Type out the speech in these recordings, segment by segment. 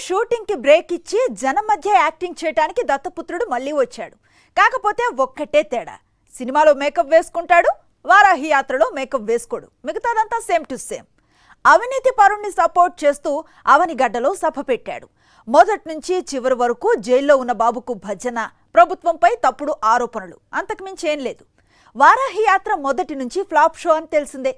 Shooting కి break ఇచ్చి జనం మధ్య యాక్టింగ్ చేయడానికి దత్తపుత్రుడు మళ్ళీ వచ్చాడు. కాకపోతే ఒక్కటే తేడా, సినిమాలో మేకప్ వేసుకుంటాడు, వారాహి యాత్రలో మేకప్ వేసుకోడు. మిగతాదంతా సేమ్ టు సేమ్. అవినీతి పరుణ్ణి సపోర్ట్ చేస్తూ అవనిగడ్డలో సభ పెట్టాడు. మొదటి నుంచి చివరి వరకు జైల్లో ఉన్న బాబుకు భజన, ప్రభుత్వంపై తప్పుడు ఆరోపణలు, అంతకుమించి ఏం లేదు. వారాహి యాత్ర మొదటి నుంచి ఫ్లాప్ షో అని తెలిసిందే.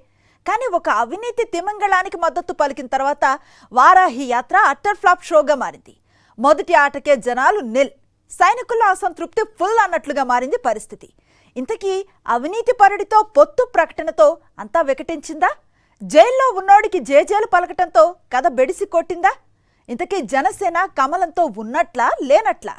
కానీ ఒక అవినీతి తిమంగళానికి మద్దతు పలికిన తర్వాత వారాహి యాత్ర అట్టర్ ఫ్లాప్ షోగా మారింది. మొదటి ఆటకే జనాలు నిల్, సైనికుల అసంతృప్తి ఫుల్ అన్నట్లుగా మారింది పరిస్థితి. ఇంతకీ అవినీతి పరుడితో పొత్తు ప్రకటనతో అంతా వికటించిందా? జైల్లో ఉన్నోడికి జేజేలు పలకటంతో కథ బెడిసి కొట్టిందా? ఇంతకీ జనసేన కమలంతో ఉన్నట్లా లేనట్లా?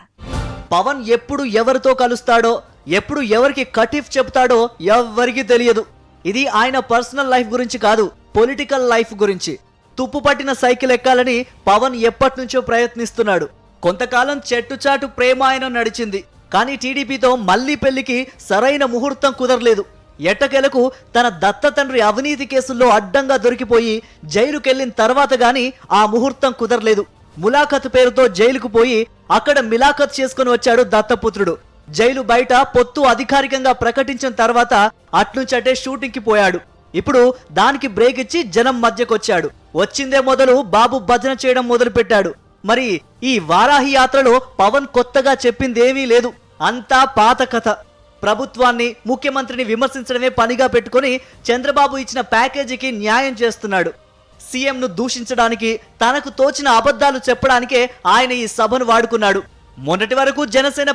పవన్ ఎప్పుడు ఎవరితో కలుస్తాడో, ఎప్పుడు ఎవరికి కటిఫ్ చెప్తాడో ఎవ్వరికీ తెలియదు. ఇది ఆయన పర్సనల్ లైఫ్ గురించి కాదు, పొలిటికల్ లైఫ్ గురించి. తుప్పు పట్టిన సైకిల్ ఎక్కాలని పవన్ ఎప్పటి నుంచో ప్రయత్నిస్తున్నాడు. కొంతకాలం చెట్టుచాటు ప్రేమాయణం నడిచింది. కానీ టీడీపీతో మళ్లీ పెళ్లికి సరైన ముహూర్తం కుదరలేదు. ఎట్టకేలకు తన దత్త తండ్రి అవినీతి కేసుల్లో అడ్డంగా దొరికిపోయి జైలుకెళ్లిన తర్వాత గాని ఆ ముహూర్తం కుదరలేదు. ములాఖత్ పేరుతో జైలుకు పోయి అక్కడ మిలాఖత్ చేసుకుని వచ్చాడు దత్తపుత్రుడు. జైలు బయట పొత్తు అధికారికంగా ప్రకటించిన తర్వాత అట్నుంచటే షూటింగ్ కి పోయాడు. ఇప్పుడు దానికి బ్రేక్ ఇచ్చి జనం మధ్యకొచ్చాడు. వచ్చిందే మొదలు బాబు భజన చేయడం మొదలు పెట్టాడు. మరి ఈ వారాహి యాత్రలో పవన్ కొత్తగా చెప్పిందేమీ లేదు, అంతా పాత కథ. ప్రభుత్వాన్ని, ముఖ్యమంత్రిని విమర్శించడమే పనిగా పెట్టుకుని చంద్రబాబు ఇచ్చిన ప్యాకేజీకి న్యాయం చేస్తున్నాడు. సీఎంను దూషించడానికి, తనకు తోచిన అబద్ధాలు చెప్పడానికే ఆయన ఈ సభను వాడుకున్నాడు. మొన్నటి వరకు జనసేన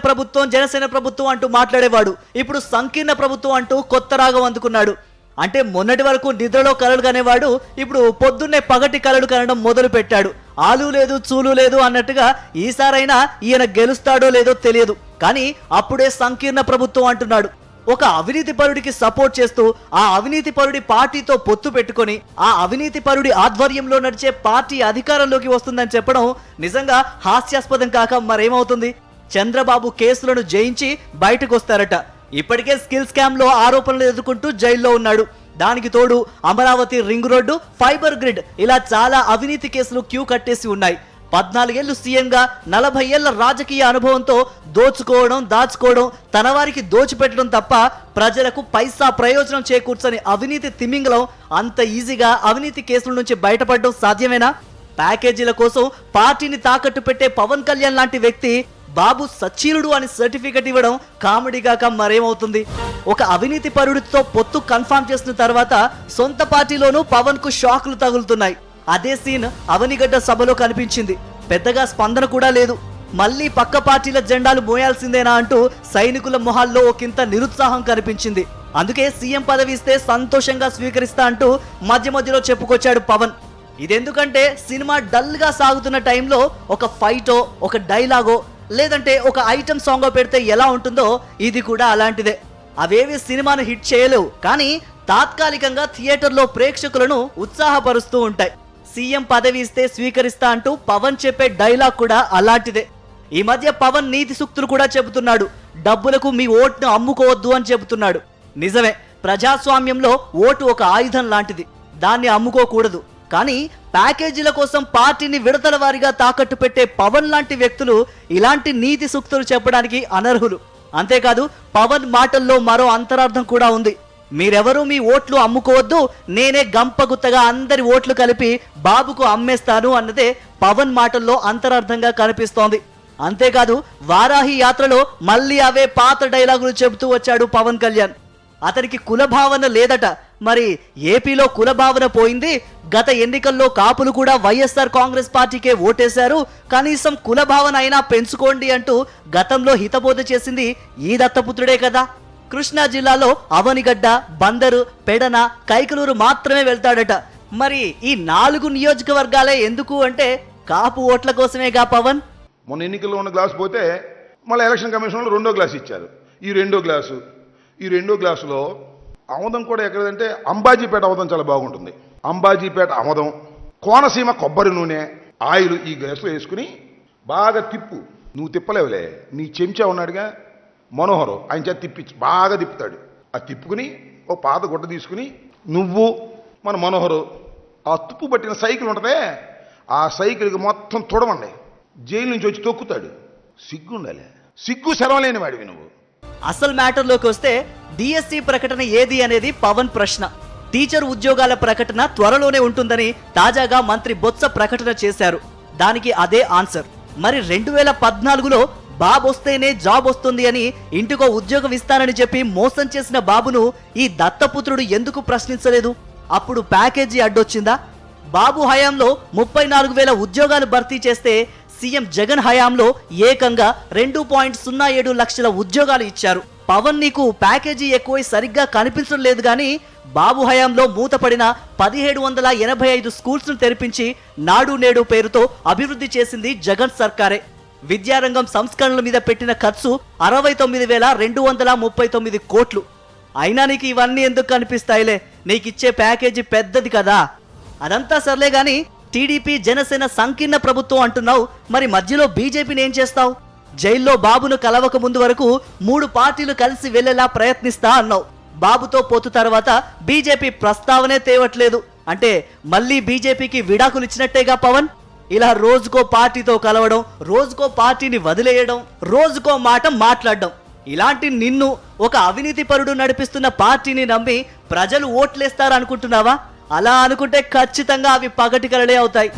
ప్రభుత్వం అంటూ మాట్లాడేవాడు. ఇప్పుడు సంకీర్ణ ప్రభుత్వం అంటూ కొత్త రాగం అందుకున్నాడు. అంటే మొన్నటి వరకు నిద్రలో కలలు కనేవాడు ఇప్పుడు పొద్దున్నే పగటి కలలు కనడం మొదలు పెట్టాడు. ఆలు లేదు చూలు లేదు అన్నట్టుగా ఈసారైనా ఈయన గెలుస్తాడో లేదో తెలియదు, కానీ అప్పుడే సంకీర్ణ ప్రభుత్వం అంటున్నాడు. ఒక అవినీతి పరుడికి సపోర్ట్ చేస్తూ ఆ అవినీతి పరుడి పార్టీతో పొత్తు పెట్టుకొని ఆ అవినీతి పరుడి ఆధ్వర్యంలో నడిచే పార్టీ అధికారంలోకి వస్తుందని చెప్పడం నిజంగా హాస్యాస్పదం కాక మరేమవుతుంది? చంద్రబాబు కేసులను జయించి బయటకు వస్తారట. ఇప్పటికే స్కిల్ స్కామ్ లో ఆరోపణలు ఎదుర్కొంటూ జైల్లో ఉన్నాడు. దానికి తోడు Amaravati ring road, fibre grid, ఇలా చాలా అవినీతి కేసులు క్యూ కట్టేసి ఉన్నాయి. 14 ఏళ్లు సీఎంగా 40 ఏళ్ల రాజకీయ అనుభవంతో దోచుకోవడం, దాచుకోవడం, తన వారికి దోచిపెట్టడం తప్ప ప్రజలకు పైసా ప్రయోజనం చేకూర్చని అవినీతి తిమింగలం అంత ఈజీగా అవినీతి కేసుల నుంచి బయటపడడం సాధ్యమేనా? ప్యాకేజీల కోసం పార్టీని తాకట్టు పెట్టే పవన్ కళ్యాణ్ లాంటి వ్యక్తి బాబు సచ్చీలుడు అని సర్టిఫికెట్ ఇవ్వడం కామెడీ కాక మరేమవుతుంది? ఒక అవినీతి పరుడితో పొత్తు కన్ఫర్మ్ చేసిన తర్వాత సొంత పార్టీలోనూ పవన్ కు షాక్లు తగులుతున్నాయి. అదే సీన్ అవనిగడ్డ సభలో కనిపించింది. పెద్దగా స్పందన కూడా లేదు. మళ్ళీ పక్క పార్టీల జెండాలు మోయాల్సిందేనా అంటూ సైనికుల మొహాల్లో ఒకంత నిరుత్సాహం కనిపించింది. అందుకే సీఎం పదవి ఇస్తే సంతోషంగా స్వీకరిస్తా అంటూ మధ్య మధ్యలో చెప్పుకొచ్చాడు పవన్. ఇదెందుకంటే సినిమా డల్ గా సాగుతున్న టైంలో ఒక ఫైటో, ఒక డైలాగో, లేదంటే ఒక ఐటమ్ సాంగో పెడితే ఎలా ఉంటుందో ఇది కూడా అలాంటిదే. అవేవి సినిమాను హిట్ చేయలేవు, కానీ తాత్కాలికంగా థియేటర్లో ప్రేక్షకులను ఉత్సాహపరుస్తూ ఉంటాయి. సీఎం పదవి ఇస్తే స్వీకరిస్తా అంటూ పవన్ చెప్పే డైలాగ్ కూడా అలాంటిదే. ఈ మధ్య పవన్ నీతి సూక్తులు కూడా చెబుతున్నాడు. డబ్బులకు మీ ఓటును అమ్ముకోవద్దు అని చెబుతున్నాడు. నిజమే, ప్రజాస్వామ్యంలో ఓటు ఒక ఆయుధం లాంటిది, దాన్ని అమ్ముకోకూడదు. కానీ ప్యాకేజీల కోసం పార్టీని విడతల వారీగా తాకట్టు పెట్టే పవన్ లాంటి వ్యక్తులు ఇలాంటి నీతి సూక్తులు చెప్పడానికి అనర్హులు. అంతేకాదు పవన్ మాటల్లో మరో అంతరార్థం కూడా ఉంది. మీరెవరూ మీ ఓట్లు అమ్ముకోవద్దు, నేనే గంపగుత్తగా అందరి ఓట్లు కలిపి బాబుకు అమ్మేస్తాను అన్నదే పవన్ మాటల్లో అంతరార్థంగా కనిపిస్తోంది. అంతేకాదు వారాహి యాత్రలో మళ్ళీ అవే పాత డైలాగులు చెబుతూ వచ్చాడు పవన్ కళ్యాణ్. అతనికి కులభావన లేదట. మరి ఏపీలో కులభావన పోయింది. గత ఎన్నికల్లో కాపులు కూడా వైఎస్ఆర్ కాంగ్రెస్ పార్టీకే ఓటేశారు, కనీసం కులభావన అయినా పెంచుకోండి అంటూ గతంలో హితబోధ చేసింది ఈ దత్తపుత్రుడే కదా. కృష్ణా జిల్లాలో అవనిగడ్డ, బందరు, పెడన, కైకలూరు మాత్రమే వెళ్తాడట. మరి ఈ 4 నియోజకవర్గాలే ఎందుకు అంటే కాపు ఓట్ల కోసమేగా పవన్. మొన్న ఎన్నికల్లో ఉన్న గ్లాసు పోతే మళ్ళీ ఎలక్షన్ కమిషన్లో రెండో గ్లాసు ఇచ్చారు. ఈ రెండో గ్లాసులో ఆమోదం కూడా ఎక్కడంటే అంబాజీపేట ఆమోదం చాలా బాగుంటుంది. అంబాజీపేట ఆమోదం, కోనసీమ కొబ్బరి నూనె, ఆయిల్ ఈ గ్లాసులో వేసుకుని బాగా తిప్పు. నువ్వు తిప్పలేవులే, నీ చెంచా ఉన్నాడుగా మనోహరు, ఆయన చేత బాగా తిప్పుతాడు. ఆ తిప్పుకుని ఓ పాత గుడ్డ తీసుకుని నువ్వు మన మనోహరు ఆ తుప్పు పట్టిన సైకిల్ ఉంటుందే ఆ సైకిల్కి మొత్తం తుడవండి, జైలు నుంచి వచ్చి తొక్కుతాడు. సిగ్గుండాలి, సిగ్గు సెలవలేని వాడివి నువ్వు. అసలు మ్యాటర్లోకి వస్తే డిఎస్సి ప్రకటన ఏది అనేది పవన్ ప్రశ్న. టీచర్ ఉద్యోగాల ప్రకటన త్వరలోనే ఉంటుందని తాజాగా మంత్రి బొత్స ప్రకటన చేశారు. దానికి అదే ఆన్సర్. మరి 2014లో బాబు వస్తేనే జాబ్ వస్తుంది అని ఇంటికో ఉద్యోగం ఇస్తానని చెప్పి మోసం చేసిన బాబును ఈ దత్తపుత్రుడు ఎందుకు ప్రశ్నించలేదు? అప్పుడు ప్యాకేజీ అడ్డొచ్చిందా? బాబు హయాంలో 34,000 ఉద్యోగాలు భర్తీ చేస్తే సీఎం జగన్ హయాంలో ఏకంగా 2.07 లక్షల ఉద్యోగాలు ఇచ్చారు. పవన్ నీకు ప్యాకేజీ ఎక్కువై సరిగ్గా కనిపించడం లేదు కానీ బాబు హయాంలో మూతపడిన 1785 స్కూల్స్ ను తెరిపించి నాడు నేడు పేరుతో అభివృద్ధి చేసింది జగన్ సర్కారే. విద్యారంగం సంస్కరణల మీద పెట్టిన ఖర్చు 69,239 కోట్లు. అయినా నీకు ఇవన్నీ ఎందుకు కనిపిస్తాయిలే, నీకిచ్చే ప్యాకేజీ పెద్దది కదా. అదంతా సర్లే గాని టీడీపీ జనసేన సంకీర్ణ ప్రభుత్వం అంటున్నావు, మరి మధ్యలో బీజేపీని ఏం చేస్తావు? జైల్లో బాబును కలవక ముందు వరకు 3 పార్టీలు కలిసి వెళ్లేలా ప్రయత్నిస్తా అన్నావు. బాబుతో పోతు తర్వాత బీజేపీ ప్రస్తావనే తేవట్లేదు అంటే మళ్ళీ బీజేపీకి విడాకులు ఇచ్చినట్టేగా పవన్. ఇలా రోజుకో పార్టీతో కలవడం, రోజుకో పార్టీని వదిలేయడం, రోజుకో మాట మాట్లాడడం, ఇలాంటి నిన్ను ఒక అవినీతి పరుడు నడిపిస్తున్న పార్టీని నమ్మి ప్రజలు ఓట్లేస్తారనుకుంటున్నావా? అలా అనుకుంటే ఖచ్చితంగా అవి పగటి కలలే అవుతాయి.